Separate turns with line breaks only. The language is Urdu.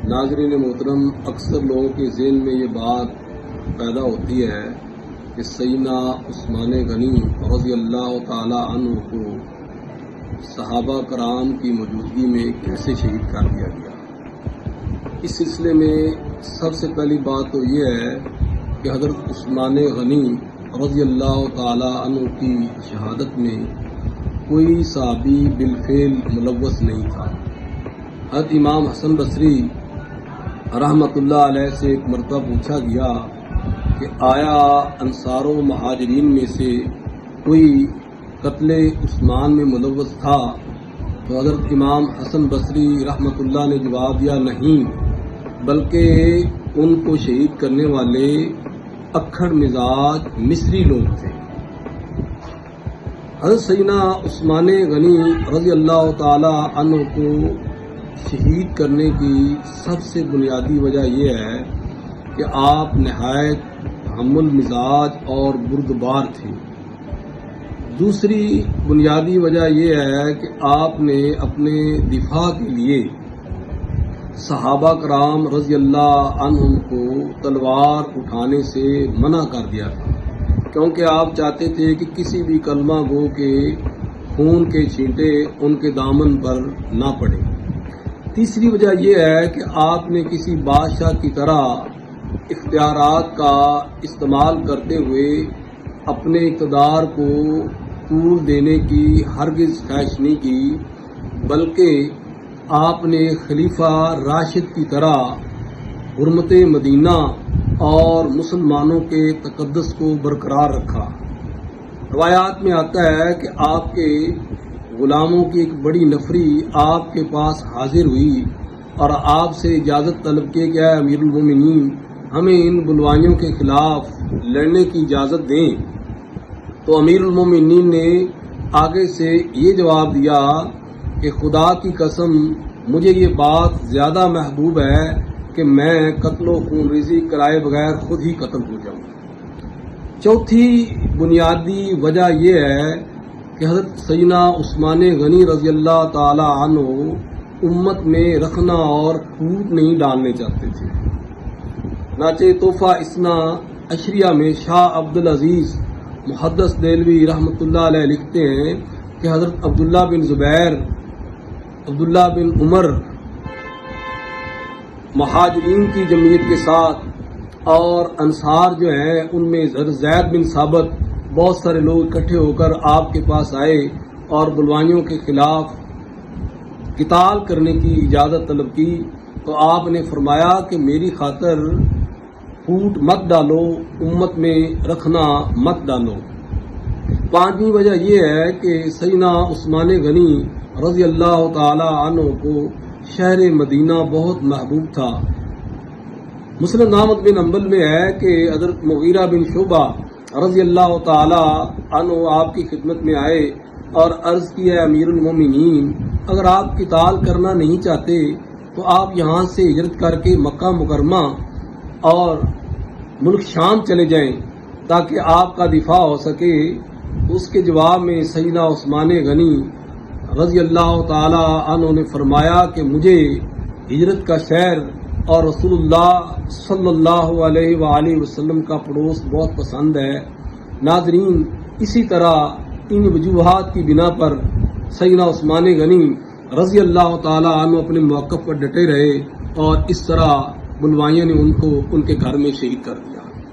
ناظرین محترم، اکثر لوگوں کے ذہن میں یہ بات پیدا ہوتی ہے کہ سیدنا عثمان غنی رضی اللہ تعالی عنہ کو صحابہ کرام کی موجودگی میں کیسے شہید کر دیا گیا۔ اس سلسلے میں سب سے پہلی بات تو یہ ہے کہ حضرت عثمان غنی رضی اللہ تعالی عنہ کی شہادت میں کوئی صحابی بالفعل ملوث نہیں تھا۔ حضرت امام حسن بصری رحمۃ اللہ علیہ سے ایک مرتبہ پوچھا گیا کہ آیا انصار و مہاجرین میں سے کوئی قتل عثمان میں ملوث تھا؟ تو حضرت امام حسن بصری رحمۃ اللہ نے جواب دیا نہیں، بلکہ ان کو شہید کرنے والے اکھڑ مزاج مصری لوگ تھے۔ حضرت سیدنا عثمان غنی رضی اللہ تعالی عنہ کو شہید کرنے کی سب سے بنیادی وجہ یہ ہے کہ آپ نہایت حمل مزاج اور بردبار تھے۔ دوسری بنیادی وجہ یہ ہے کہ آپ نے اپنے دفاع کے لیے صحابہ کرام رضی اللہ عنہم کو تلوار اٹھانے سے منع کر دیا تھا، کیونکہ آپ چاہتے تھے کہ کسی بھی کلمہ گو کے خون کے چھینٹے ان کے دامن پر نہ پڑے۔ تیسری وجہ یہ ہے کہ آپ نے کسی بادشاہ کی طرح اختیارات کا استعمال کرتے ہوئے اپنے اقتدار کو طول دینے کی ہرگز خواہش نہیں کی، بلکہ آپ نے خلیفہ راشد کی طرح حرمت مدینہ اور مسلمانوں کے تقدس کو برقرار رکھا۔ روایات میں آتا ہے کہ آپ کے غلاموں کی ایک بڑی نفری آپ کے پاس حاضر ہوئی اور آپ سے اجازت طلب کی کہ اے امیر المومنین، ہمیں ان بلوائیوں کے خلاف لڑنے کی اجازت دیں۔ تو امیر المومنین نے آگے سے یہ جواب دیا کہ خدا کی قسم، مجھے یہ بات زیادہ محبوب ہے کہ میں قتل و خون ریزی کرائے بغیر خود ہی قتل ہو جاؤں۔ چوتھی بنیادی وجہ یہ ہے کہ حضرت سیدنا عثمان غنی رضی اللہ تعالی عنہ امت میں رکھنا اور پھوٹ نہیں ڈالنے چاہتے تھے۔ چنانچہ تحفہ اثنا عشریہ میں شاہ عبدالعزیز محدث دہلوی رحمۃ اللہ علیہ لکھتے ہیں کہ حضرت عبداللہ بن زبیر، عبداللہ بن عمر مہاجرین کی جمعیت کے ساتھ اور انصار جو ہیں ان میں زید بن ثابت، بہت سارے لوگ اکٹھے ہو کر آپ کے پاس آئے اور بلوائیوں کے خلاف قتال کرنے کی اجازت طلب کی۔ تو آپ نے فرمایا کہ میری خاطر پھوٹ مت ڈالو، امت میں رکھنا مت ڈالو۔ پانچویں وجہ یہ ہے کہ سیدنا عثمان غنی رضی اللہ تعالی عنہ کو شہر مدینہ بہت محبوب تھا۔ مسند احمد بن حنبل میں ہے کہ حضرت مغیرہ بن شعبہ رضی اللہ تعالی عنہ آپ کی خدمت میں آئے اور عرض کیا، امیر المومنین، اگر آپ قتال کرنا نہیں چاہتے تو آپ یہاں سے ہجرت کر کے مکہ مکرمہ اور ملک شام چلے جائیں تاکہ آپ کا دفاع ہو سکے۔ اس کے جواب میں سیدنا عثمان غنی رضی اللہ تعالی عنہ نے فرمایا کہ مجھے ہجرت کا شہر اور رسول اللہ صلی اللہ علیہ وآلہ وسلم کا پڑوس بہت پسند ہے۔ ناظرین، اسی طرح ان وجوہات کی بنا پر سیدنا عثمان غنی رضی اللہ تعالی عنہ اپنے موقف پر ڈٹے رہے اور اس طرح بلوائیوں نے ان کو ان کے گھر میں شہید کر دیا۔